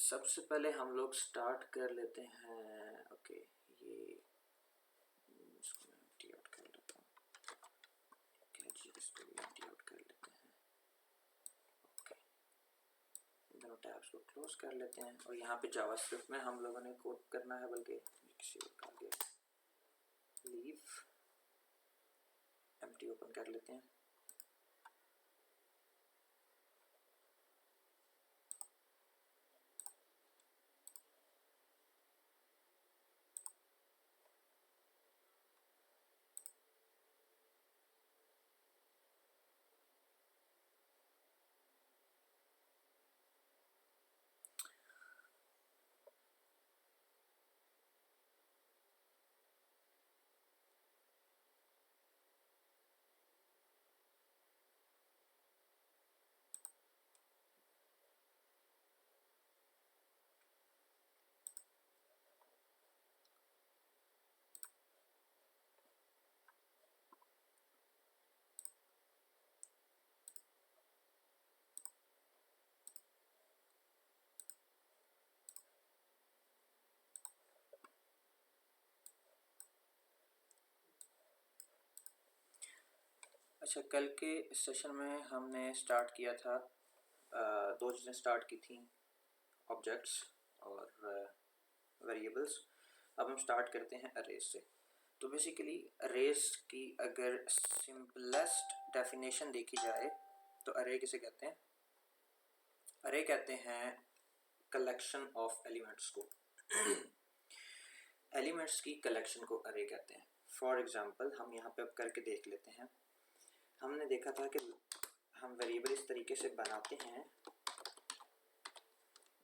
सबसे पहले हम लोग स्टार्ट कर लेते हैं। ओके, ये इसको मैं एम्प्टी आउट कर लेता हूँ। ओके जी, इसको भी एम्प्टी आउट कर लेते हैं। ओके, दोनों टैब्स को क्लोज कर लेते हैं और यहाँ पे जावास्क्रिप्ट में हम लोगों ने कोड करना है, बल्कि किसी और का आगे लीव एम्प्टी ओपन कर लेते हैं। अच्छा, कल के सेशन में हमने स्टार्ट किया था, दो चीज़ें स्टार्ट की थी, ऑब्जेक्ट्स और वेरिएबल्स। अब हम स्टार्ट करते हैं अरेज से। तो बेसिकली अरेज की अगर सिंपलेस्ट डेफिनेशन देखी जाए तो अरे किसे कहते हैं? अरे कहते हैं कलेक्शन ऑफ एलिमेंट्स को। एलिमेंट्स की कलेक्शन को अरे कहते हैं। फॉर एग्जांपल हम यहाँ पे अब करके देख लेते हैं। हमने देखा था कि हम वेरिएबल इस तरीके से बनाते हैं,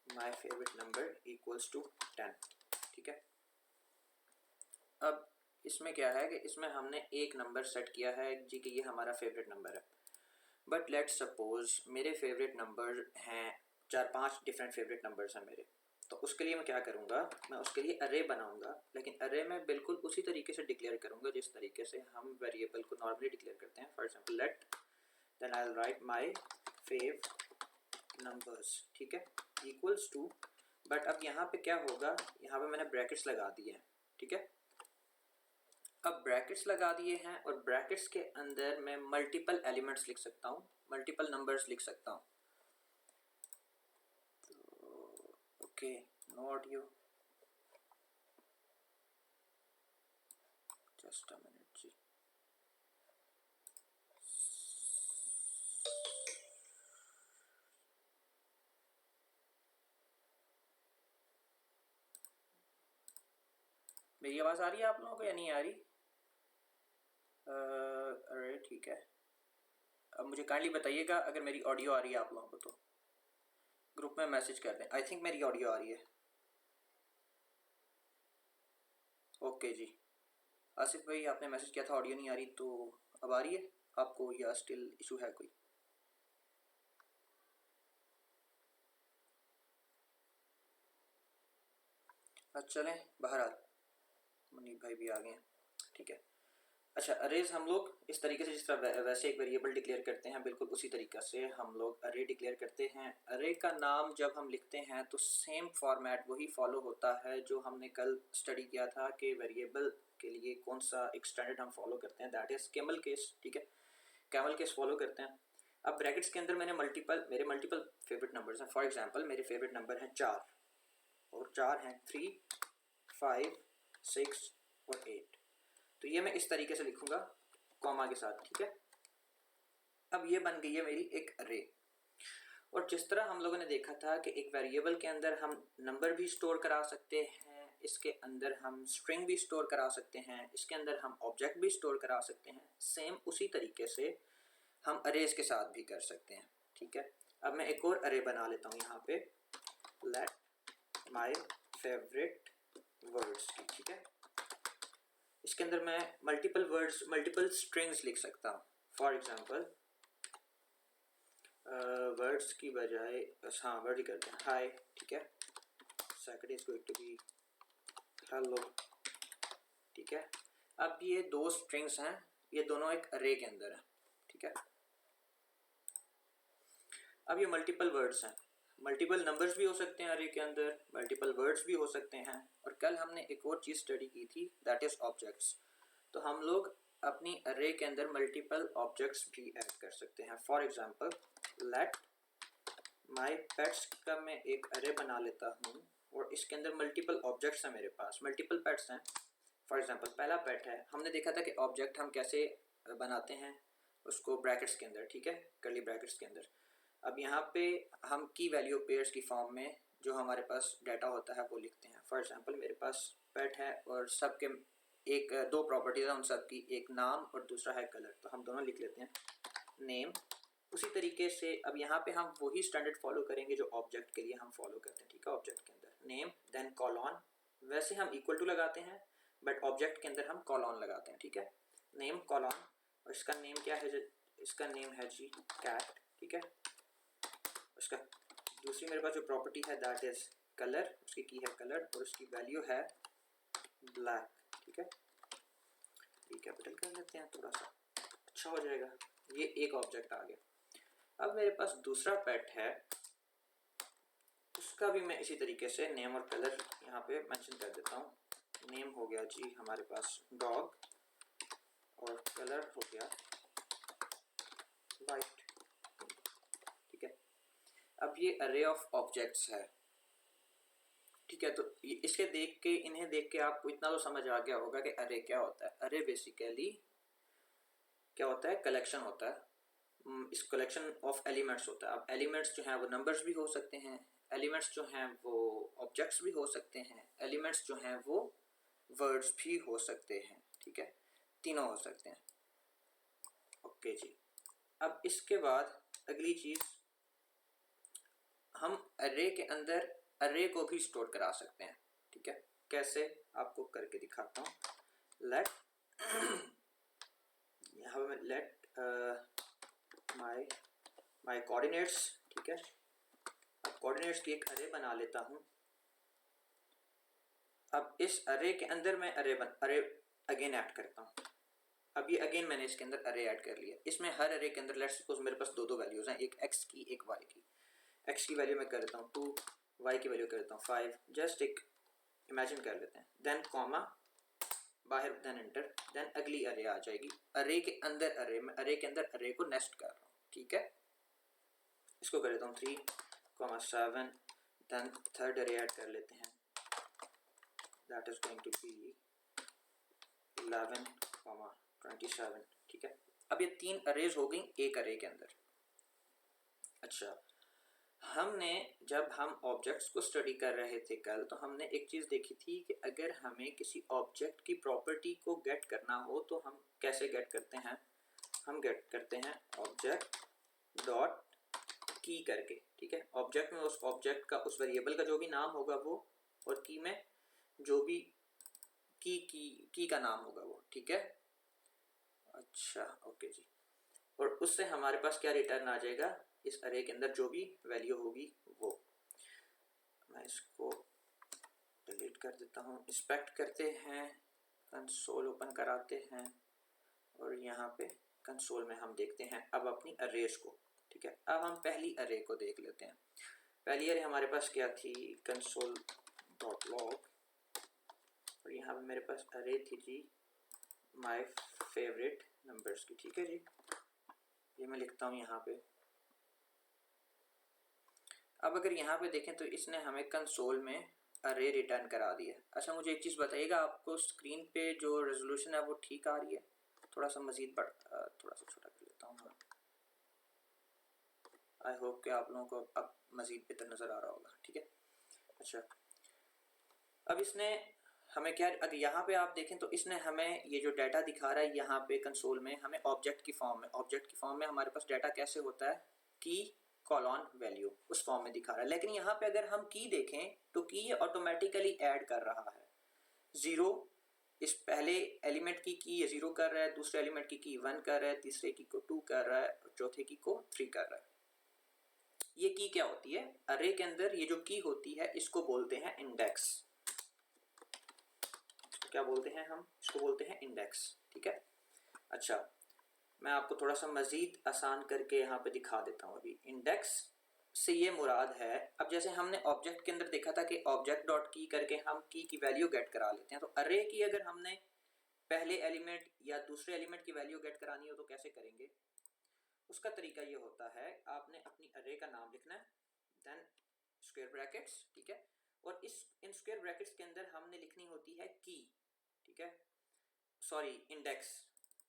my favourite number equals to 10, ठीक है। अब इसमें क्या है कि इसमें हमने एक नंबर सेट किया है जी कि ये हमारा फेवरेट नंबर है। बट लेट्स सपोज मेरे फेवरेट नंबर हैं 4-5 डिफरेंट फेवरेट नंबर्स हैं मेरे। तो उसके लिए मैं क्या करूँगा, मैं उसके लिए अरे बनाऊँगा, लेकिन अरे में बिल्कुल उसी तरीके से डिक्लेयर करूँगा जिस तरीके से हम वेरिएबल को नॉर्मली डिक्लेयर करते हैं। For example let, then I will write my fav numbers, ठीक है, इक्वल्स टू। बट अब यहाँ पे क्या होगा, यहाँ पे मैंने ब्रैकेट्स लगा दिए हैं, ठीक है। अब ब्रैकेट्स लगा दिए हैं और ब्रैकेट्स के अंदर मैं मल्टीपल एलिमेंट्स लिख सकता हूँ, मल्टीपल नंबर्स लिख सकता हूँ। तो okay, no audio, just a minute जी। मेरी आवाज़ आ रही है आप लोगों को या नहीं आ रही? अरे ठीक है, अब मुझे काइंडली बताइएगा अगर मेरी ऑडियो आ रही है आप लोगों को, तो ग्रुप में मैसेज कर दें। आई थिंक मेरी ऑडियो आ रही है। ओके जी, आसिफ भाई आपने मैसेज किया था ऑडियो नहीं आ रही, तो अब आ रही है आपको या स्टिल इशू है कोई? अच्छा चलें, बहरहाल मुनीब भाई भी आ गए हैं, ठीक है। अच्छा, अरेज हम लोग इस तरीके से, जिस तरह वैसे एक वेरिएबल डिक्लेयर करते हैं, बिल्कुल उसी तरीके से हम लोग अरे डिक्लेयर करते हैं। अरे का नाम जब हम लिखते हैं तो सेम फॉर्मेट वही फॉलो होता है जो हमने कल स्टडी किया था कि वेरिएबल के लिए कौन सा एक स्टैंडर्ड हम फॉलो करते हैं, दैट इज कैमल केस, ठीक है। कैमल केस फॉलो करते हैं। अब ब्रैकेट्स के अंदर मेरे मल्टीपल फेवरेट नंबर्स हैं। फॉर एग्जाम्पल मेरे फेवरेट नंबर हैं 4, और 4 हैं 3, 5, 6 और 8। तो ये मैं इस तरीके से लिखूंगा कॉमा के साथ, ठीक है। अब ये बन गई है मेरी एक अरे। और जिस तरह हम लोगों ने देखा था कि एक वेरिएबल के अंदर हम नंबर भी स्टोर करा सकते हैं, इसके अंदर हम स्ट्रिंग भी स्टोर करा सकते हैं, इसके अंदर हम ऑब्जेक्ट भी स्टोर करा सकते हैं, सेम उसी तरीके से हम अरेज के साथ भी कर सकते हैं, ठीक है। अब मैं एक और अरे बना लेता हूँ यहाँ पे, लेट माई फेवरेट वर्ड्स की, ठीक है। इसके अंदर मैं मल्टीपल वर्ड्स, मल्टीपल स्ट्रिंग्स लिख सकता हूँ। फॉर एग्जाम्पल वर्ड्स की बजाय हाँ वर्ड ही करते हैं, हाय, ठीक है। Second is going to be hello, ठीक है। अब ये दो स्ट्रिंग्स हैं, ये दोनों एक अरे के अंदर है, ठीक है। अब ये मल्टीपल वर्ड्स हैं, मल्टीपल नंबर्स भी हो सकते हैं अरे के अंदर, मल्टीपल वर्ड्स भी हो सकते हैं। और कल हमने एक और चीज़ स्टडी की थी, दैट इज़ ऑब्जेक्ट्स। तो हम लोग अपनी अरे के अंदर मल्टीपल ऑब्जेक्ट्स भी ऐड कर सकते हैं। For example let my pets का मैं एक अरे बना लेता हूँ और इसके अंदर मल्टीपल ऑब्जेक्ट्स हैं, मेरे पास मल्टीपल पेट्स हैं। फॉर एग्जांपल पहला पेट है, हमने देखा था कि ऑब्जेक्ट हम कैसे बनाते हैं, उसको ब्रैकेट्स के अंदर, ठीक है, कर्ली ब्रैकेट्स के अंदर। अब यहाँ पे हम की वैल्यू पेयर्स की फॉर्म में जो हमारे पास डाटा होता है वो लिखते हैं। फॉर एग्जांपल मेरे पास पेट है और सबके एक दो प्रॉपर्टीज हैं, उन सब की, एक नाम और दूसरा है कलर, तो हम दोनों लिख लेते हैं नेम। उसी तरीके से अब यहाँ पे हम वही स्टैंडर्ड फॉलो करेंगे जो ऑब्जेक्ट के लिए हम फॉलो करते हैं, ठीक है। ऑब्जेक्ट के अंदर नेम देन कॉलॉन, वैसे हम इक्वल टू लगाते हैं बट ऑब्जेक्ट के अंदर हम कॉलॉन लगाते हैं, ठीक है। नेम कॉलॉन, और इसका नेम क्या है, इसका नेम है जी कैट, ठीक है। उसका दूसरी मेरे पास जो प्रॉपर्टी है दैट इज कलर, उसकी की है कलर और उसकी वैल्यू है ब्लैक, ठीक है। ये कैपिटल कर लेते हैं, थोड़ा सा अच्छा हो जाएगा। ये एक ऑब्जेक्ट आ गया। अब मेरे पास दूसरा पेट है, उसका भी मैं इसी तरीके से नेम और कलर यहाँ पे मेंशन कर देता हूँ। नेम हो गया जी हमारे पास डॉग और कलर हो गया वाइट, ठीक है। अब ये अरे ऑफ ऑब्जेक्ट्स है, ठीक है। तो इसके देख के, इन्हें देख के आपको इतना तो समझ आ गया होगा कि अरे क्या होता है। अरे बेसिकली क्या होता है, कलेक्शन होता है। इस कलेक्शन ऑफ एलिमेंट्स होता है। अब एलिमेंट्स जो हैं वो नंबर्स भी हो सकते हैं, एलिमेंट्स जो हैं वो ऑब्जेक्ट्स भी हो सकते हैं, एलिमेंट्स जो हैं वो वर्ड्स भी हो सकते हैं, ठीक है। तीनों हो सकते हैं, ओके जी। अब इसके बाद अगली चीज़, हम अरे के अंदर अरे को भी स्टोर करा सकते हैं, ठीक है। कैसे, आपको करके दिखाता हूँ। लेट यहाँ पे लेट माय कोऑर्डिनेट्स, ठीक है। अब कोऑर्डिनेट्स की एक अरे बना लेता हूँ। अब इस अरे के अंदर मैं अरे अगेन ऐड करता हूँ। अब ये अगेन मैंने इसके अंदर अरे ऐड कर लिया। इसमें हर अरे के अंदर लेट्स सपोज मेरे पास दो दो वैल्यूज हैं, एक एक्स की एक वाई की। एक्स की वैल्यू मैं कर देता हूँ 2, वाई की वैल्यू कर देता हूँ 5, जस्ट एक इमेजिन कर लेते हैं। देन कॉमा बाहर, देन एंटर, देन अगली अरे आ जाएगी। अरे के अंदर अरे, मैं अरे के अंदर अरे को नेस्ट कर रहा हूँ, ठीक है। इसको कर देता हूँ 3, 7, देन थर्ड अरे ऐड कर लेते हैं, that is going to be 11, 27, ठीक है। अब ये तीन अरेज हो गई एक अरे के अंदर। अच्छा, हमने जब हम ऑब्जेक्ट्स को स्टडी कर रहे थे कल, तो हमने एक चीज़ देखी थी कि अगर हमें किसी ऑब्जेक्ट की प्रॉपर्टी को गेट करना हो तो हम कैसे गेट करते हैं। हम गेट करते हैं ऑब्जेक्ट डॉट की करके, ठीक है। ऑब्जेक्ट में उस ऑब्जेक्ट का, उस वेरिएबल का जो भी नाम होगा वो, और की में जो भी की का नाम होगा वो, ठीक है। अच्छा ओके जी। और उससे हमारे पास क्या रिटर्न आ जाएगा, इस अरे के अंदर जो भी वैल्यू होगी वो। मैं इसको डिलीट कर देता हूँ। इंस्पेक्ट करते हैं, कंसोल ओपन कराते हैं और यहाँ पे कंसोल में हम देखते हैं अब अपनी अरेज को, ठीक है। अब हम पहली अरे को देख लेते हैं। पहली अरे हमारे पास क्या थी, कंसोल डॉट लॉग, और यहाँ पे मेरे पास अरे थी जी माय फेवरेट नंबर्स की, ठीक है जी। ये मैं लिखता हूँ यहाँ पे। अब अगर यहाँ पे देखें तो इसने हमें कंसोल में अरे रिटर्न करा दिया। अच्छा मुझे एक चीज़ बताइएगा, आपको स्क्रीन पे जो रेजोल्यूशन है वो ठीक आ रही है? थोड़ा सा मज़ीद थोड़ा सा छोटा कर लेता हूँ। आई होप कि आप लोगों को अब मज़ीद बेहतर नज़र आ रहा होगा, ठीक है। अच्छा, अब इसने हमें क्या, अगर यहाँ पे आप देखें तो इसने हमें ये जो डाटा दिखा रहा है यहाँ पे कंसोल में, हमें ऑब्जेक्ट की फॉर्म में हमारे पास डाटा कैसे होता है, की कॉलॉन वैल्यू, उस फॉर्म में दिखा रहा है। लेकिन यहाँ पे अगर हम की देखें तो की ये ऑटोमेटिकली ऐड कर रहा है। 0 इस पहले एलिमेंट की ये 0 कर रहा है, दूसरे एलिमेंट की 1 कर रहा है, तीसरे की को 2 कर रहा है और चौथे की को 3 कर रहा है। ये की क्या होती है, अरे के अंदर ये जो की होती है इसको बोलते हैं इंडेक्स। क्या बोलते हैं हम, इसको बोलते हैं इंडेक्स, ठीक है। अच्छा, मैं आपको थोड़ा सा मज़ीद आसान करके यहाँ पे दिखा देता हूँ। अभी इंडेक्स से ये मुराद है, अब जैसे हमने ऑब्जेक्ट के अंदर देखा था कि ऑब्जेक्ट डॉट की करके हम की वैल्यू गेट करा लेते हैं, तो अरे की अगर हमने पहले एलिमेंट या दूसरे एलिमेंट की वैल्यू गेट करानी हो तो कैसे करेंगे? उसका तरीका ये होता है, आपने अपनी अरे का नाम लिखना है, देन स्क्वायर ब्रैकेट्स, ठीक है, और इन स्क्वायर ब्रैकेट्स के अंदर हमने लिखनी होती है की, ठीक है, सॉरी इंडेक्स,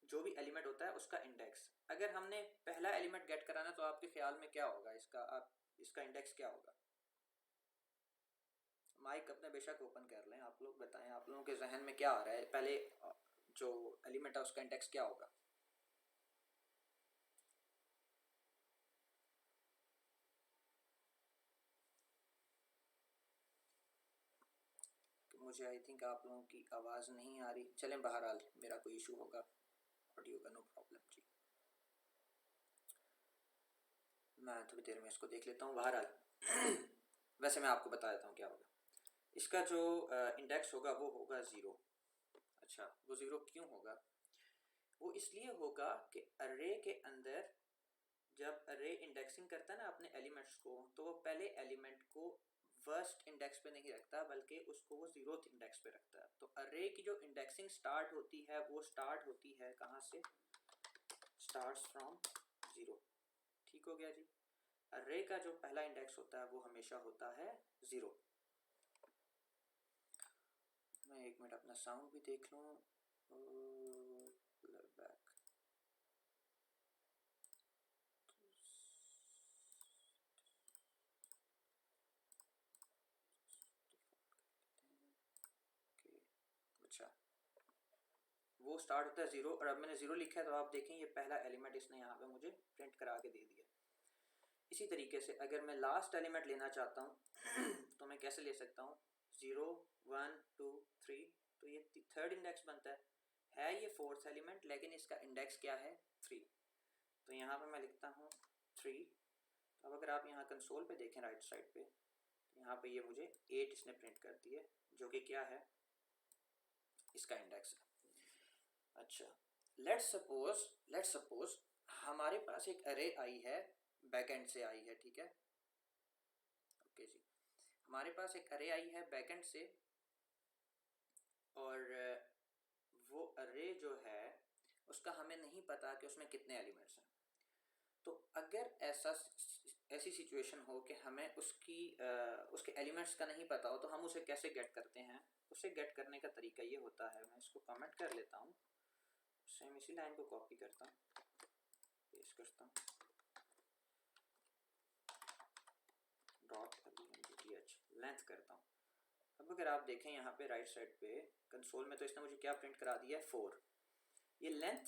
जो भी एलिमेंट होता है उसका इंडेक्स। अगर हमने पहला एलिमेंट गेट कराना तो आपके ख्याल में क्या होगा इसका, आप इसका इंडेक्स क्या होगा? माइक अपने बेशक ओपन कर लें, आप लोग बताएं आप लोगों के जहन में क्या आ रहा है, पहले जो एलिमेंट है उसका इंडेक्स क्या होगा? मुझे आई थिंक आप लोगों की आवाज़ नहीं आ रही, चलें बहरहाल मेरा कोई इशू होगा ऑडियो का, नो प्रॉब्लम जी, मैं थोड़ी देर में इसको देख लेता हूँ। बहरहाल वैसे मैं आपको बता देता हूँ क्या होगा। इसका जो इंडेक्स होगा वो होगा 0। अच्छा, वो 0 क्यों होगा? वो इसलिए होगा कि अर्रे के अंदर जब अर्रे इंडेक्सिंग करता है ना अपने एलिमेंट्स को, तो वो पहले एलिमेंट को वर्स्ट इंडेक्स पे नहीं रखता बल्कि उसको वो 0th इंडेक्स पे रखता है। तो अर्रे की जो इंडेक्सिंग स्टार्ट होती है वो स्टार्ट होती है कहाँ से? Starts from 0। ठीक हो गया जी। अर्रे का जो पहला इंडेक्स होता है वो हमेशा होता है 0। मैं एक मिनट अपना साउंड भी देख लूँ। बैक अच्छा, वो स्टार्ट होता है 0 और अब मैंने 0 लिखा है तो आप देखें ये पहला एलिमेंट इसने यहाँ पे मुझे प्रिंट करा के दे दिया। इसी तरीके से अगर मैं लास्ट एलिमेंट लेना चाहता हूँ तो मैं कैसे ले सकता हूँ? 0 1 2 3, तो ये थर्ड इंडेक्स बनता है ये फोर्थ एलिमेंट, लेकिन इसका इंडेक्स क्या है? 3। तो यहाँ पे मैं लिखता हूँ 3। तो अब अगर आप यहाँ कंसोल पे देखें राइट साइड पे, तो यहाँ पे ये मुझे 8 इसने प्रिंट कर दिए, जो कि क्या है? इसका इंडेक्स है। अच्छा, लेट्स सपोज हमारे पास एक अरे आई है, बैकएंड से आई है, ठीक है, ओके जी, हमारे पास एक अरे आई है बैकएंड से, और वो अरे जो है उसका हमें नहीं पता कि उसमें कितने एलिमेंट्स हैं। तो अगर ऐसी सिचुएशन हो कि हमें उसके एलिमेंट्स का नहीं पता हो तो हम उसे कैसे गेट करते हैं? उसे गेट करने का तरीका ये होता है, मैं इसको कमेंट कर लेता हूँ, सेम इसी लाइन को कॉपी करता हूँ, पेस्ट करता हूँ, .length लेंथ करता हूँ। अब अगर आप देखें यहाँ पे राइट साइड पे कंसोल में, तो इसने मुझे क्या प्रिंट करा दिया है? 4। ये लेंथ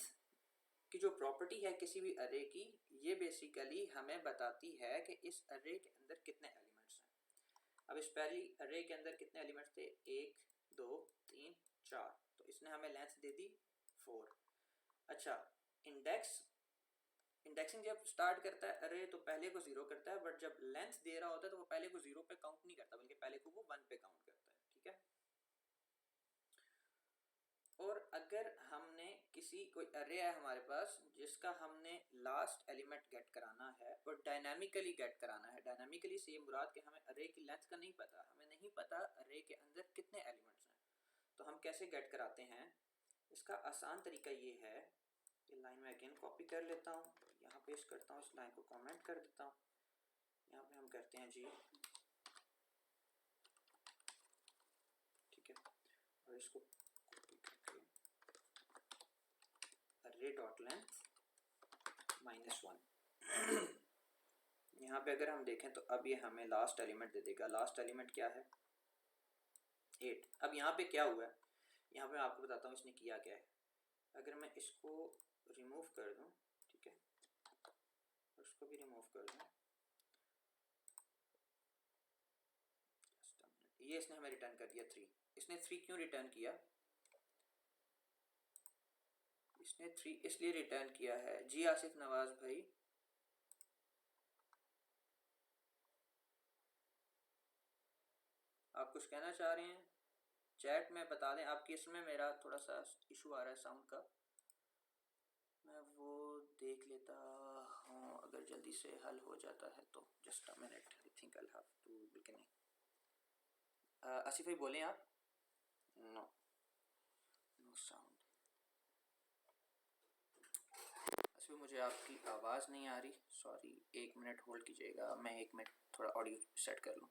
की जो प्रॉपर्टी है किसी भी अरे की, ये बेसिकली हमें बताती है कि इस अरे के अंदर कितने एलिमेंट्स हैं। अब इस पहली अरे के अंदर कितने एलिमेंट्स थे? 1 2 3 4, तो इसने हमें लेंथ दे दी 4। अच्छा, इंडेक्सिंग जब स्टार्ट करता है अरे तो पहले को 0 करता है, बट जब लेंथ दे रहा होता है तो वो पहले को 0 पे काउंट नहीं करता बल्कि पहले को वो 1 पे काउंट करता है, ठीक है। और अगर हमने कोई अरे है हमारे पास जिसका हमने लास्ट एलिमेंट गेट कराना है और डायनामिकली गेट कराना है, डायनामिकली से ये मुराद कि हमें अरे की लेंथ का नहीं पता, हमें नहीं पता अरे के अंदर कितने एलिमेंट्स हैं, तो हम कैसे गेट कराते हैं? इसका आसान तरीका ये है, ये लाइन में अगेन कॉपी कर लेता हूँ, यहाँ पेस्ट करता हूँ, इस लाइन को कमेंट कर देता हूँ, यहाँ पे हम करते हैं जी, ठीक है, और इसको कॉपी करके array डॉट लेंथ -1। यहाँ पे अगर हम देखें तो अब ये हमें लास्ट एलिमेंट दे देगा। लास्ट एलिमेंट क्या है? 8। अब यहाँ पे क्या हुआ है, यहाँ पे मैं आपको बताता हूँ इसने किया क्या है। अगर मैं इसको रिमूव कर दूँ, ठीक है, और इसको भी रिमूव कर दूँ, ये इसने हमें रिटर्न कर दिया 3। इसने 3 क्यों रिटर्न किया? इसने 3 इसलिए रिटर्न किया है जी। आसिफ नवाज भाई, आप कुछ कहना चाह रहे हैं? चैट में बता दें, आपकी इसमें मेरा थोड़ा सा इशू आ रहा है साउंड का। मैं वो देख लेता हूँ, अगर जल्दी से हल हो जाता है तो। Just a minute, I think I have to beginning. Asif भाई बोलें आप। No, no sound. आसिफ भाई मुझे आपकी आवाज़ नहीं आ रही, सॉरी। 1 मिनट होल्ड कीजिएगा, मैं 1 मिनट थोड़ा ऑडियो सेट कर लूँ।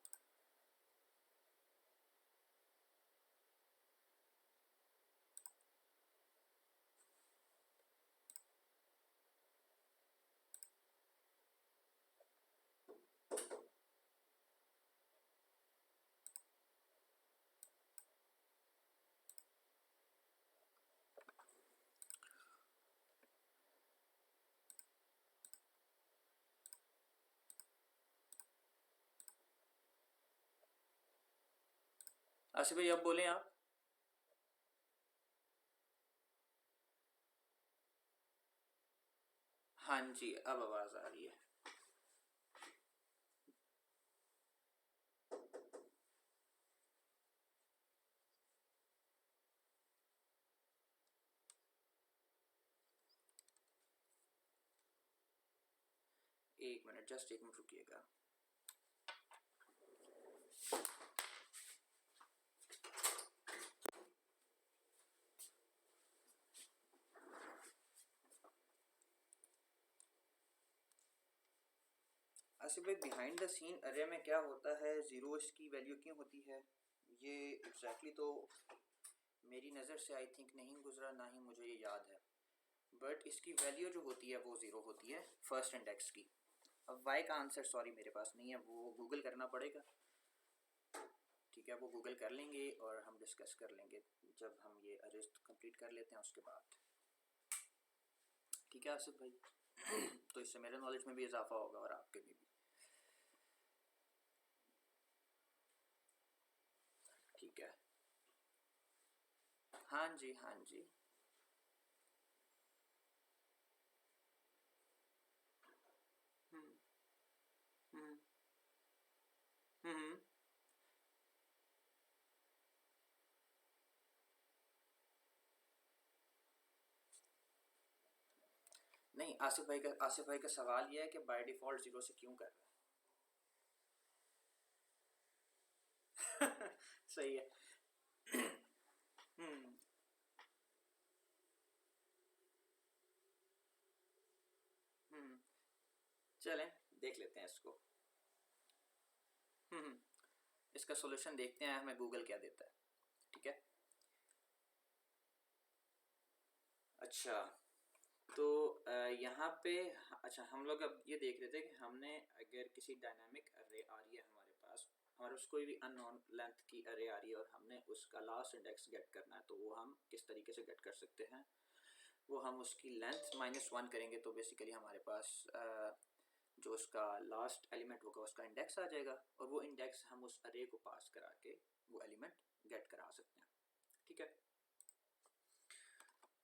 आसिफ भाई अब बोलें आप। हाँ जी, अब आवाज़ आ रही है। एक मिनट, जस्ट 1 मिनट रुकिएगा। आसिफ भाई बिहाइंड द सीन अरे में क्या होता है, ज़ीरो इसकी वैल्यू क्यों होती है, ये एग्जैक्टली तो मेरी नज़र से आई थिंक नहीं गुजरा, ना ही मुझे ये याद है। बट इसकी वैल्यू जो होती है वो ज़ीरो होती है फर्स्ट इंडेक्स की। अब वाई का आंसर सॉरी मेरे पास नहीं है, वो गूगल करना पड़ेगा। ठीक है, वो गूगल कर लेंगे और हम डिस्कस कर लेंगे जब हम ये अरेस्ट कंप्लीट कर लेते हैं उसके बाद। ठीक है आसिफ भाई। तो इससे मेरे नॉलेज में भी इजाफा होगा और आपके भी। ठीक है। हाँ जी, हाँ जी। हम्म हम्म हम्म। नहीं, आसिफ भाई का सवाल यह है कि बाय डिफ़ॉल्ट ज़ीरो से क्यों कर रहा है। सही है। हम्म हम्म। चलें देख लेते हैं इसको। हम्म। इसका सॉल्यूशन देखते हैं हमें गूगल क्या देता है। ठीक है। अच्छा, तो यहाँ पे अच्छा हम लोग अब ये देख रहे थे कि हमने अगर किसी डायनामिक अरे आ रही है हमारे पास कोई भी अननोन लेंथ की अरे आ रही है और हमने उसका लास्ट इंडेक्स गेट करना है, तो वो हम किस तरीके से गेट कर सकते हैं। वो हम उसकी लेंथ -1 करेंगे तो बेसिकली हमारे पास जो उसका लास्ट एलिमेंट होगा उसका इंडेक्स आ जाएगा, और वो इंडेक्स हम उस अरे को पास करा के वो एलिमेंट गेट करा सकते हैं। ठीक है।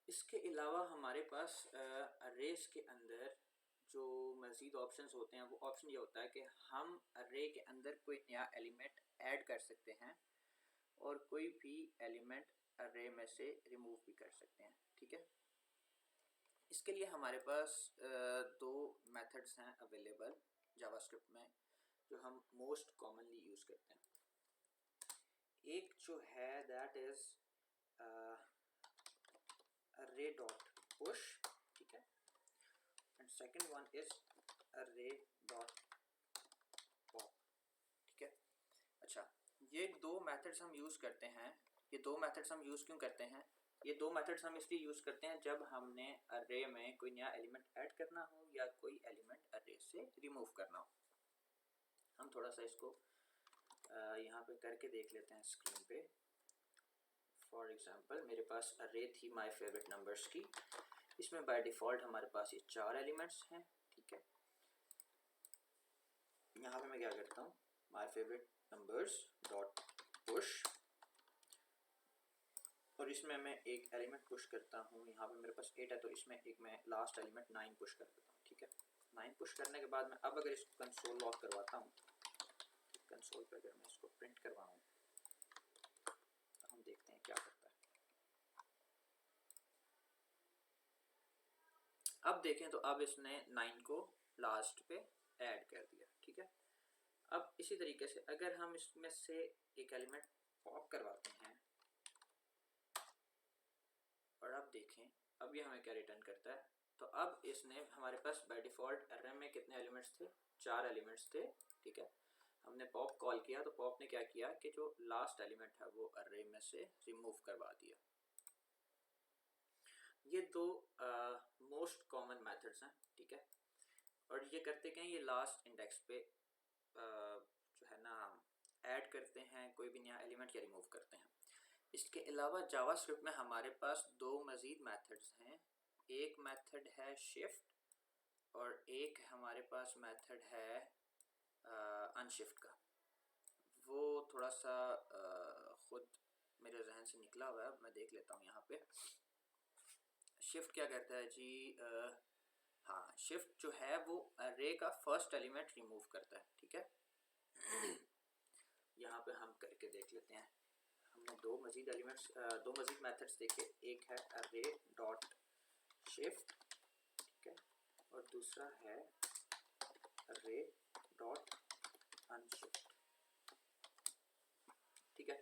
इसके अलावा हमारे पास अरेज के अंदर जो मज़ीद ऑप्शंस होते हैं, वो ऑप्शन ये होता है कि हम अरे के अंदर कोई नया एलिमेंट ऐड कर सकते हैं और कोई भी एलिमेंट अरे में से रिमूव भी कर सकते हैं। ठीक है। इसके लिए हमारे पास दो मेथड्स हैं अवेलेबल जावास्क्रिप्ट में, जो हम मोस्ट कॉमनली यूज़ करते हैं। एक जो है that is array dot push। ठीक है। And second one is array dot pop। ठीक है। अच्छा, ये दो मेथड्स हम यूज़ करते हैं। ये दो मेथड्स हम यूज़ क्यों करते हैं? ये दो मेथड्स हम इसलिए यूज़ करते हैं जब हमने array में कोई नया एलिमेंट ऐड करना हो या कोई एलिमेंट array से रिमूव करना हो। हम थोड़ा सा इसको यहाँ पे करके देख लेते हैं स्क्रीन पे। फॉर एग्ज़ाम्पल मेरे पास array थी माय फेवरेट नंबर्स की। इसमें बाय डिफ़ॉल्ट हमारे पास ये 4 एलिमेंट्स हैं। ठीक है। यहाँ पे मैं क्या करता हूँ, my favourite numbers dot push, और इसमें मैं एक एलिमेंट पुश करता हूँ। यहाँ पे मेरे पास 8 है तो इसमें एक मैं लास्ट एलिमेंट 9 पुश कर देता हूँ। ठीक है। 9 पुश करने के बाद मैं अब अगर इसको कंसोल लॉग करवाता हूँ, कंसोल पे अगर मैं इसको प्रिंट करवाऊँ तो हम देखते हैं क्या करता है। अब देखें तो अब इसने 9 को लास्ट पे ऐड कर दिया, ठीक है। अब इसी तरीके से अगर हम इसमें से एक एलिमेंट पॉप करवाते हैं और अब देखें अब ये हमें क्या रिटर्न करता है, तो अब इसने हमारे पास बाय डिफ़ॉल्ट अर्रे में कितने एलिमेंट्स थे, 4 एलिमेंट्स थे, ठीक है। हमने पॉप कॉल किया तो पॉप ने क्या किया कि जो लास्ट एलिमेंट है वो अर्रे में से रिमूव करवा दिया। ये दो मोस्ट कॉमन मेथड्स हैं, ठीक है। और ये करते क्या हैं, ये लास्ट इंडेक्स पे जो है ना ऐड करते हैं कोई भी नया एलिमेंट या रिमूव करते हैं। इसके अलावा जावास्क्रिप्ट में हमारे पास दो मज़ीद मेथड्स हैं। एक मेथड है शिफ्ट और एक हमारे पास मेथड है अनशिफ्ट का। वो थोड़ा सा ख़ुद मेरे जहन से निकला हुआ है, मैं देख लेता हूँ यहाँ पे। शिफ्ट क्या करता है जी, हाँ शिफ्ट जो है वो अरे का फर्स्ट एलिमेंट रिमूव करता है, ठीक है। यहाँ पे हम करके देख लेते हैं। हमने दो मज़ीद मेथड्स देखे, एक है अरे डॉट शिफ्ट, ठीक है, और दूसरा है अरे डॉट अनशिफ्ट, ठीक है।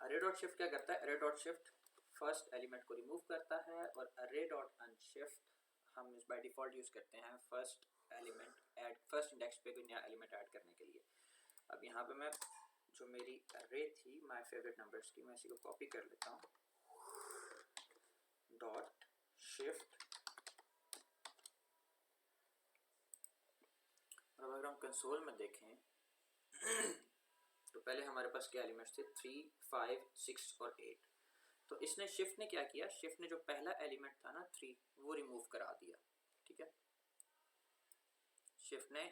अरे डॉट शिफ्ट क्या करता है, अरे डॉट शिफ्ट फर्स्ट एलिमेंट को रिमूव करता है और अरे डॉट अनशिफ्ट हम इस बाय डिफ़ॉल्ट यूज़ करते हैं फर्स्ट इंडेक्स पे कोई नया एलिमेंट ऐड करने के लिए। अब यहाँ पे मैं जो मेरी अरे थी माय फेवरेट नंबर्स की, मैं इसी को कॉपी कर लेता हूँ, डॉट शिफ्ट। और अगर हम कंसोल में देखें तो पहले हमारे पास क्या एलिमेंट्स थे, 3, 5, 6 और 8। तो इसने शिफ्ट ने क्या किया, शिफ्ट ने जो पहला एलिमेंट था ना 3 वो रिमूव करा दिया, ठीक है। शिफ्ट ने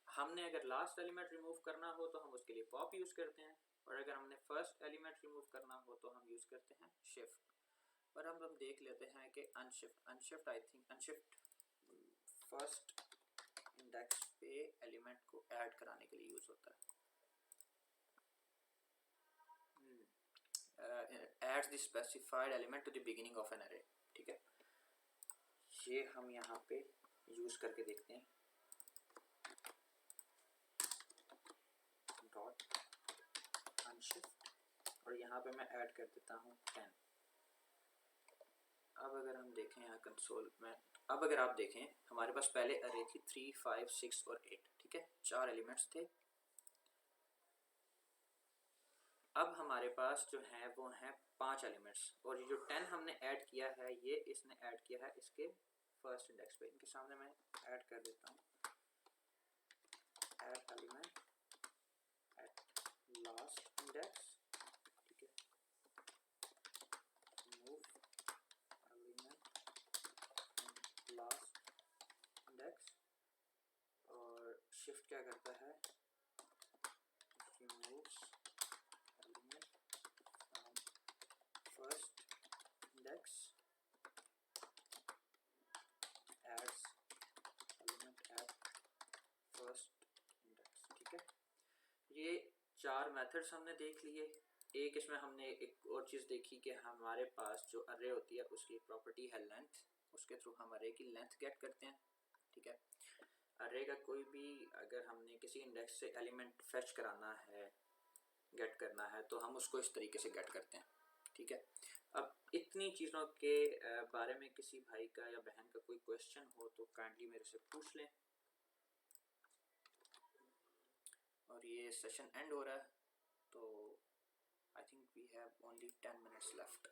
हमने अगर लास्ट एलिमेंट रिमूव करना हो तो हम उसके लिए पॉप यूज़ करते हैं, और अगर हमने फर्स्ट एलिमेंट रिमूव करना हो तो हम यूज़ करते हैं शिफ्ट। और हम देख लेते हैं कि unshift I think unshift first index पे एलिमेंट को ऐड कराने के लिए यूज़ होता है। Adds the specified element to the beginning of an array, ठीक है। ये हम यहाँ पे यूज़ करके देखते हैं, डॉट अनशिफ्ट, और यहाँ पे मैं ऐड कर देता हूँ 10। अब अगर हम देखें यहाँ कंसोल में, अब अगर आप देखें हमारे पास पहले अरे थी 3, 5, 6 और 8, ठीक है, 4 एलिमेंट्स थे। अब हमारे पास जो है वो हैं 5 एलिमेंट्स, और ये जो 10 हमने ऐड किया है ये इसने ऐड किया है इसके फर्स्ट इंडेक्स पे। इनके सामने मैं ऐड कर देता हूँ, add element at last index, ठीक है, मूव एलिमेंट लास्ट इंडेक्स। और शिफ्ट क्या करता है, removes element from first index, adds element at first index, ठीक है। ये 4 मेथड्स हमने देख लिए। एक इसमें हमने एक और चीज़ देखी कि हमारे पास जो अरे होती है उसकी एक प्रॉपर्टी है लेंथ, उसके थ्रू हम अरे की लेंथ गेट करते हैं, ठीक है। अरे का कोई भी अगर हमने किसी इंडेक्स से एलिमेंट फेच कराना है, गेट करना है, तो हम उसको इस तरीके से गेट करते हैं, ठीक है। अब इतनी चीज़ों के बारे में किसी भाई का या बहन का कोई क्वेश्चन हो तो काइंडली मेरे से पूछ लें। और ये सेशन एंड हो रहा है, तो I think we have only 10 minutes left.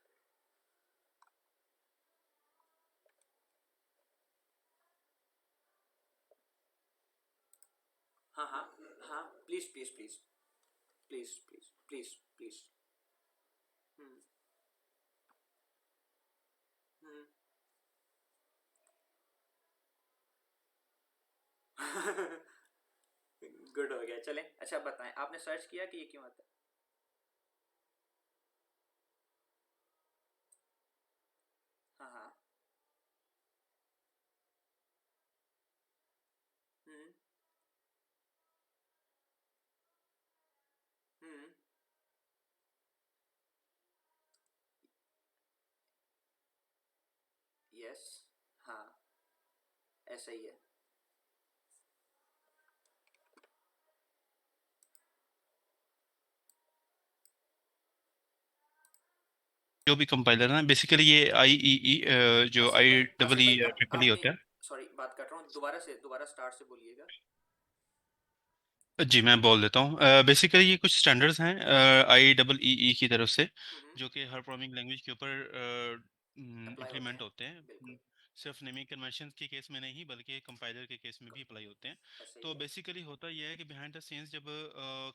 हाँ हाँ हाँ, please please please please please please please. Good हो गया, चलें। अच्छा बताएं, आपने सर्च किया कि ये क्यों आता है? हाँ हाँ। हम्म हम्म यस। हाँ ऐसा ही है। जो भी कंपाइलर है ना, बेसिकली ये जो आसिफ आई भाई, डबल आसिफ ई भाई, ट्रिपल ई आपने, होता है। सॉरी बात काट रहा हूँ, दोबारा स्टार्ट से बोलिएगा। जी मैं बोल देता हूँ। बेसिकली ये कुछ स्टैंडर्ड्स हैं आई डबल ई की तरफ से, हम्म। जो कि हर प्रोग्रामिंग लैंग्वेज के ऊपर अप्लाई होते इम्प्लीमेंट हैं, होते हैं। बिल्कुल। सिर्फ नेमिंग कन्वेंशन के केस में नहीं बल्कि कंपाइलर के केस में भी अप्लाई होते हैं। ऐसा ही तो है। बेसिकली होता यह है कि बिहाइंड द सीन्स जब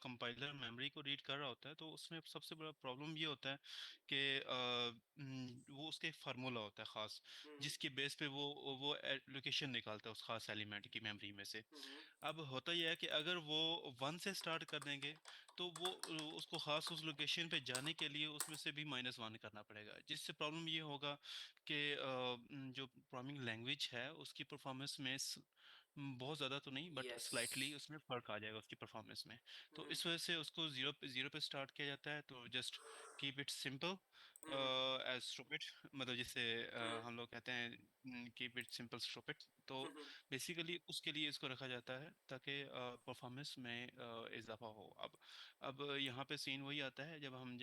कंपाइलर मेमोरी को रीड कर रहा होता है, तो उसमें सबसे बड़ा प्रॉब्लम ये होता है कि वो उसका एक फार्मूला होता है ख़ास, हम्म। जिसके बेस पे वो लोकेशन निकालता है उस खास एलिमेंट की मेमोरी में से। हम्म। अब होता यह है कि अगर वो वन से स्टार्ट कर देंगे, तो वो उसको ख़ास उस लोकेशन पे जाने के लिए उसमें से भी -1 करना पड़ेगा, जिससे प्रॉब्लम ये होगा कि जो प्रोग्रामिंग लैंग्वेज है उसकी परफॉर्मेंस में बहुत ज़्यादा तो नहीं बट यस। स्लाइटली उसमें फ़र्क आ जाएगा उसकी परफॉर्मेंस में। तो हम्म। इस वजह से उसको ज़ीरो पे स्टार्ट किया जाता है। तो just keep it simple hmm. As stupid, मतलब जिसे हम्म। हम लोग कहते हैं कीप इट सिंपल स्टूपिड। तो हम्म। बेसिकली उसके लिए इसको रखा जाता है ताकि परफॉर्मेंस में इजाफा हो। अब यहाँ पे सीन वही आता है जब हम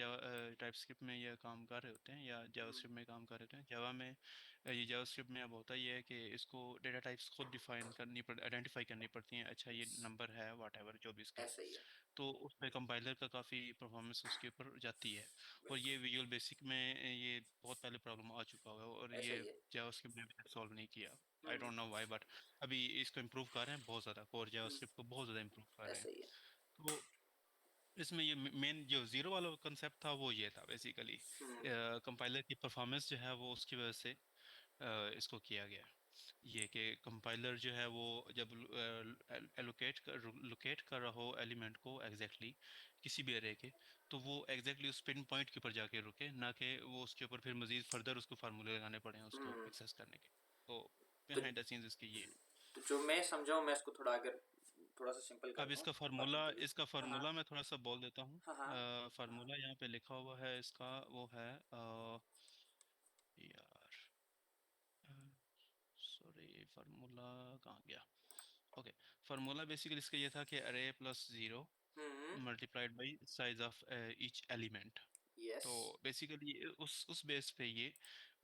टाइपस्क्रिप्ट में यह काम कर रहे होते हैं या हम्म। जावास्क्रिप्ट में काम कर रहे होते हैं। जावा में ये जावास्क्रिप्ट में अब होता ही है कि इसको डेटा टाइप्स खुद डिफाइन करनी पड़ आइडेंटिफाई करनी पड़ती हैं। अच्छा ये नंबर है वाट एवर जो भी इसका है। ऐसा ही है। तो उस पर कंपाइलर का काफ़ी परफॉर्मेंस उसके ऊपर जाती है। और ये बिल्कुल। विजुअल बेसिक में ये बहुत पहले प्रॉब्लम आ चुका हुआ है और ऐसा ये ही है। जावास्क्रिप्ट ने अभी तक सॉल्व नहीं किया। आई हम्म। डोंट नो व्हाई बट अभी इसको इम्प्रूव कर रहे हैं बहुत ज़्यादा, कोर हम्म। जावास्क्रिप्ट को बहुत ज़्यादा इम्प्रूव कर रहे हैं। ऐसा ही है। तो इसमें ये मेन जो ज़ीरो वाला कंसेप्ट था वो ये था बेसिकली, हम्म। कंपाइलर की परफॉर्मेंस जो है वो उसकी वजह से इसको किया गया। ये कि कंपाइलर जो है वो जब लोकेट कर रहा हो एलिमेंट को एग्जैक्टली किसी भी एरे के, तो वो एग्जैक्टली उस पिन पॉइंट के ऊपर जाके रुके, ना कि वो उसके ऊपर फिर मजीद फर्दर उसको फार्मूले लगाने पड़े हैं उसको हम्म। एक्सेस करने के। तो तो बिहाइंड द सीन्स इसकी ये है। तो जो मैं समझाऊँ, मैं इसको थोड़ा अगर थोड़ा सा सिंपल कर अब दूँ इसका बाकियों फार्मूला के लिए। इसका हाँ हाँ। फार्मूला मैं थोड़ा सा बोल देता हूँ। हाँ हाँ। हाँ। फार्मूला यहाँ पे लिखा हुआ है इसका, वो है यार सॉरी फार्मूला कहाँ गया। ओके, फार्मूला बेसिकली इसका ये था कि अरे plus zero hmm. Multiplied by size of each element. Yes. तो बेसिकली उस बेस पे ये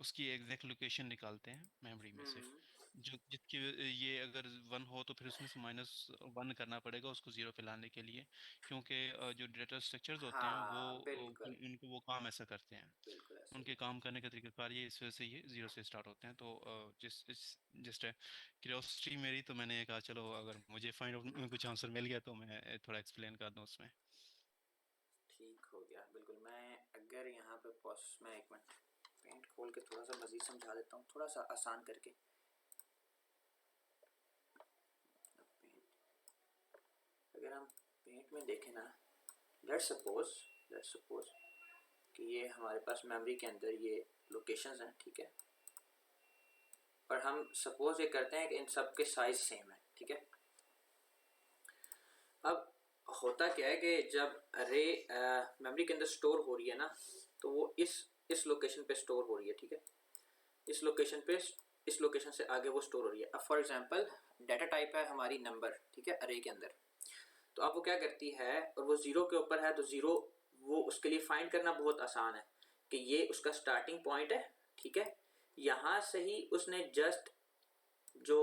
उसकी एग्जैक्ट लोकेशन निकालते हैं मेमोरी में से, हम्म। जो जिसकी ये अगर 1 हो तो फिर उसमें से -1 करना पड़ेगा उसको ज़ीरो पे लाने के लिए, क्योंकि जो डेटा स्ट्रक्चर्स होते हैं वो हाँ बिल्कुल। उनको वो काम ऐसा करते हैं। बिल्कुल ऐसा ही उनके है। काम करने का तरीकाकार ये इस वजह से ये ज़ीरो से स्टार्ट होते हैं। तो जस्ट क्यूरियोसिटी मेरी, तो मैंने कहा चलो अगर मुझे फाइंड आउट में कुछ आंसर मिल गया तो मैं थोड़ा एक्सप्लेन कर दूँ उसमें। ठीक हो गया बिल्कुल। मैं अगर यहाँ पे पॉस, मैं एक मिनट पेंट खोल के थोड़ा सा मज़ीद समझा देता हूँ, थोड़ा सा आसान करके। अगर हम पेंट में देखें ना, लेट्स सपोज कि ये हमारे पास मेमोरी के अंदर ये लोकेशंस हैं, ठीक है। और हम सपोज ये करते हैं कि इन सब के साइज सेम है, ठीक है। अब होता क्या है कि जब अरे मेमोरी के अंदर स्टोर हो रही है ना, तो वो इस लोकेशन पे स्टोर हो रही है, ठीक है। इस लोकेशन पे, इस लोकेशन से आगे वो स्टोर हो रही है। अब फॉर एग्जांपल डाटा टाइप है हमारी नंबर, ठीक है, अरे के अंदर। तो अब वो क्या करती है, और वो ज़ीरो के ऊपर है, तो ज़ीरो वो उसके लिए फाइंड करना बहुत आसान है कि ये उसका स्टार्टिंग पॉइंट है, ठीक है। यहाँ से ही उसने जस्ट जो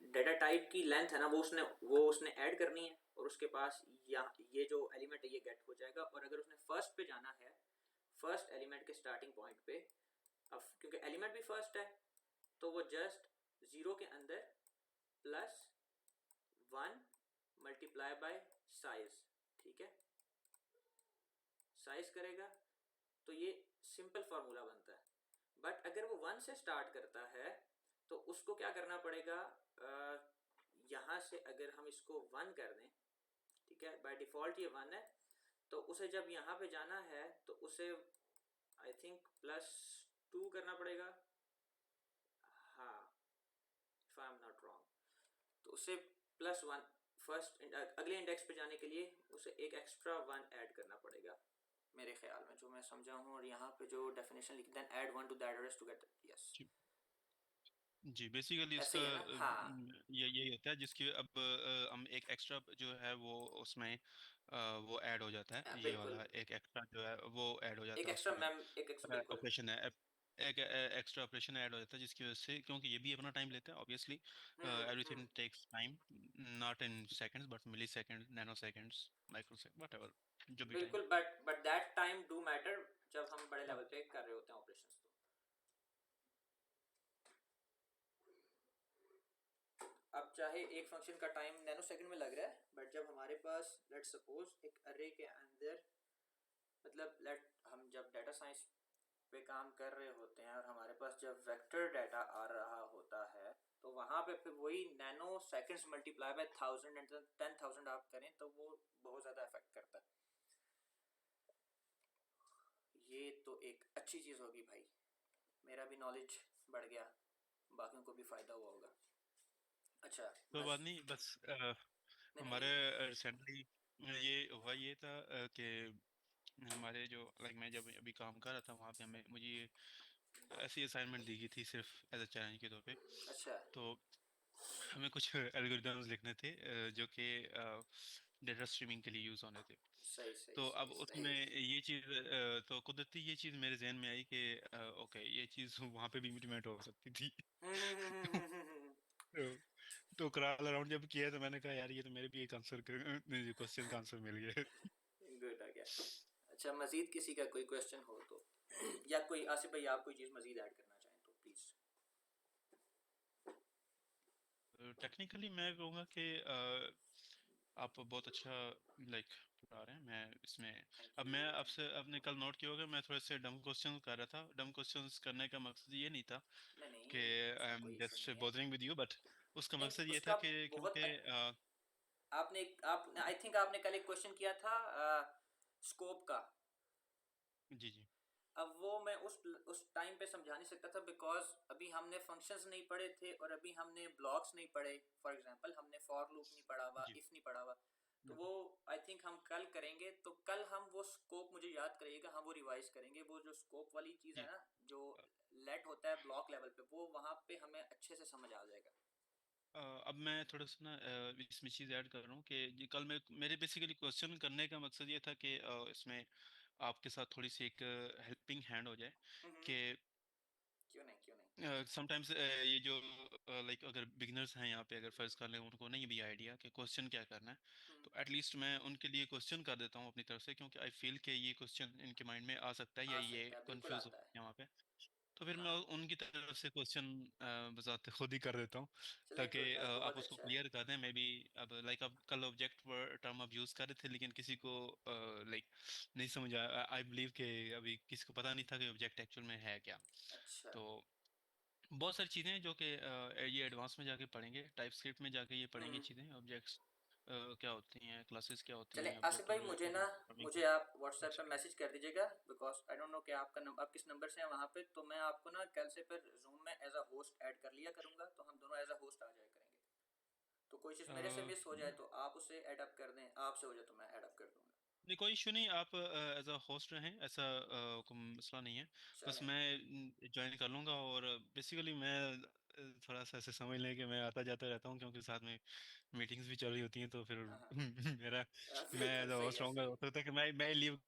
डाटा टाइप की लेंथ है ना, वो उसने ऐड करनी है, और उसके पास ये जो एलिमेंट है ये गेट हो जाएगा। और अगर उसने फर्स्ट पे जाना है, फर्स्ट एलिमेंट के स्टार्टिंग पॉइंट पे, अब क्योंकि एलिमेंट भी फर्स्ट है, तो वो जस्ट ज़ीरो के अंदर +1 मल्टीप्लाई बाय साइज, ठीक है, साइज करेगा। तो ये सिंपल फार्मूला बनता है। बट अगर वो 1 से स्टार्ट करता है, तो उसको क्या करना पड़ेगा, यहाँ से अगर हम इसको 1 कर दें, ठीक है, बाय डिफ़ॉल्ट ये 1 है, तो उसे जब यहाँ पे जाना है तो उसे आई थिंक +2 करना पड़ेगा। हाँ, if I am not wrong, तो उसे +1 फर्स्ट अगले इंडेक्स पे जाने के लिए उसे एक एक्स्ट्रा 1 ऐड करना पड़ेगा, मेरे ख्याल में जो मैं समझा हूँ। और यहाँ पे जो डेफिनेशन लिखी, then add 1 to that address to get, yes. जी, बेसिकली ऐसे इसका ही है ना? हाँ। ये यही होता है जिसकी अब हम एक एक्स्ट्रा जो है वो उसमें वो ऐड हो जाता है, ये बिल्कुल। वाला एक एक्स्ट्रा जो है वो ऐड हो एक जाता है एक्स्ट्रा उसमें, मैम, एक एक्स्ट्रा, बिल्कुल। ऑपरेशन है, एक एक्स्ट्रा ऑपरेशन ऐड हो जाता है जिसकी वजह से, क्योंकि ये भी अपना टाइम लेता है obviously, hmm. Everything takes time, not in seconds but millisecond, nanoseconds, microsecond, what जो भी टाइम। बिल्कुल, but that time do matter जब हम बड़े लेवल पे कर रहे होते हैं ऑपरेशंस तो। अब चाहे एक फंक्शन का टाइम नैनो सेकंड में लग रहा है, बट जब हमारे पास लेट सपोज एक अरे के अंदर, मतलब लेट हम जब डाटा साइंस पे काम कर रहे होते हैं और हमारे पास जब वेक्टर डाटा आ रहा होता है, तो वहाँ पे फिर वही nano seconds multiply by 1000 and 10,000 आप करें तो वो बहुत ज़्यादा इफेक्ट करता है। ये तो एक अच्छी चीज़ होगी भाई, मेरा भी नॉलेज बढ़ गया, बाकियों को भी फ़ायदा हुआ होगा। अच्छा। कोई बस। बात नहीं, बस नहीं हमारे नहीं। रिसेंटली ये हुआ ये था कि हमारे जो लाइक मैं जब अभी काम कर रहा था वहाँ पे हमें मुझे ये ऐसी असाइनमेंट दी गई थी सिर्फ एज अ चैलेंज के तौर पे। अच्छा। तो हमें कुछ एल्गोरिदम्स लिखने थे जो कि डेटा स्ट्रीमिंग के लिए यूज़ होने थे। सही सही तो सही अब सही। उसमें ये चीज़ तो कुदरती ये चीज़ मेरे जहन में आई कि ओके ये चीज़ वहाँ पे भी इम्प्लीमेंट हो सकती थी। तो, तो कराल अराउंड जब किया तो मैंने कहा यार ये तो मेरे भी एक आंसर क्वेश्चन का आंसर मिल गया। गुड आ गया। अच्छा, मजीद किसी का कोई क्वेश्चन हो तो, या कोई आसिफ भाई आप कोई चीज़ मजीद ऐड करना चाहें तो प्लीज़। टेक्निकली मैं कहूँगा कि आप बहुत अच्छा लाइक पढ़ा रहे हैं। मैं इसमें थैंक अब यू। मैं आपसे, आपने कल नोट किया होगा मैं थोड़े से डम क्वेश्चन कर रहा था। डम क्वेश्चंस करने का मकसद ये नहीं था नहीं कि नहीं, आई उसका एम कोई इशू जस्ट नहीं है। बॉदरिंग विद यू, बट उसका नहीं, मकसद ये था उसका कि बहुत क्योंकि आपने आपने आई थिंक आपने कल एक क्वेश्चन किया था स्कोप का। जी जी अब वो मैं उस टाइम पे समझा नहीं सकता था, बिकॉज अभी हमने फंक्शंस नहीं पढ़े थे और अभी हमने ब्लॉक्स नहीं पढ़े। फॉर एग्जांपल हमने फॉर लूप नहीं पढ़ा हुआ, जी इफ नहीं पढ़ा हुआ। तो हम्म, वो आई थिंक हम कल करेंगे, तो कल हम वो स्कोप मुझे याद करिएगा, हम वो रिवाइज करेंगे, वो जो स्कोप वाली चीज़ है जी ना, जो लेट होता है ब्लॉक लेवल पे, वो वहाँ पे हमें अच्छे से समझ आ जाएगा। अब मैं थोड़ा सा ना इसमें चीज़ ऐड कर रहा हूँ कि ये कल मैं मेरे बेसिकली क्वेश्चन करने का मकसद ये था कि इसमें आपके साथ थोड़ी सी एक हेल्पिंग हैंड हो जाए हम्म। कि क्यों नहीं, क्यों नहीं। समटाइम्स ये जो लाइक अगर बिगिनर्स हैं यहाँ पे, अगर फर्ज कर लें उनको नहीं भी आइडिया कि क्वेश्चन क्या करना है, हम्म। तो एटलीस्ट मैं उनके लिए क्वेश्चन कर देता हूँ अपनी तरफ से, क्योंकि आई फील कि ये क्वेश्चन इनके माइंड में आ सकता है या आ ये सकता है, बिल्कुल कंफ्यूज हो आता है। यहाँ पे। तो फिर मैं हाँ। उनकी तरफ से क्वेश्चन बजाते खुद ही कर देता हूँ, चले ताकि गुड है, आप बहुत उसको अच्छा है। क्लियर कर दें। मे बी अब लाइक अब कल ऑब्जेक्ट टर्म आप यूज़ कर रहे थे लेकिन किसी को लाइक नहीं समझ आया। आई बिलीव कि अभी किसी को पता नहीं था कि ऑब्जेक्ट एक्चुअल में है क्या। अच्छा। तो बहुत सारी चीज़ें हैं जो कि ये एडवांस में जाके पढ़ेंगे, टाइप स्क्रिप्ट में जाके ये पढ़ेंगे हम्म। चीज़ें, ऑब्जेक्ट्स क्या होती हैं, क्लासेस क्या होती चले हैं, आसिफ ऑब्जेक्ट भाई, मुझे ओरिएंटेड ना, मुझे प्रोग्रामिंग आप व्हाट्सएप पे एक्सेट्रा। मैसेज कर दीजिएगा, बिकॉज आई डोंट नो कि आपका नंबर, आप किस नंबर से हैं वहाँ पे, तो मैं आपको ना कल से फिर जूम में एज अ होस्ट ऐड कर लिया करूँगा, तो हम दोनों एज अ होस्ट आ जाया करेंगे। तो कोई चीज़ मेरे से मिस हो जाए तो आप उसे ऐड अप कर दें, आपसे हो जाए तो मैं ऐड अप कर दूंगा। नहीं कोई इशू नहीं, आप एज अ होस्ट रहें, ऐसा कोई मसला नहीं है। बस चलें। मैं ज्वाइन कर लूँगा, और बेसिकली मैं थोड़ा सा ऐसे समझ लें कि मैं आता जाता रहता हूँ, क्योंकि साथ में मीटिंग्स भी चल रही होती हैं, तो फिर हाँ हाँ। मेरा मैं बिल्कुल एज अ सही होस्ट है, रहूँगा, सही हो है। सकता है कि मैं लीव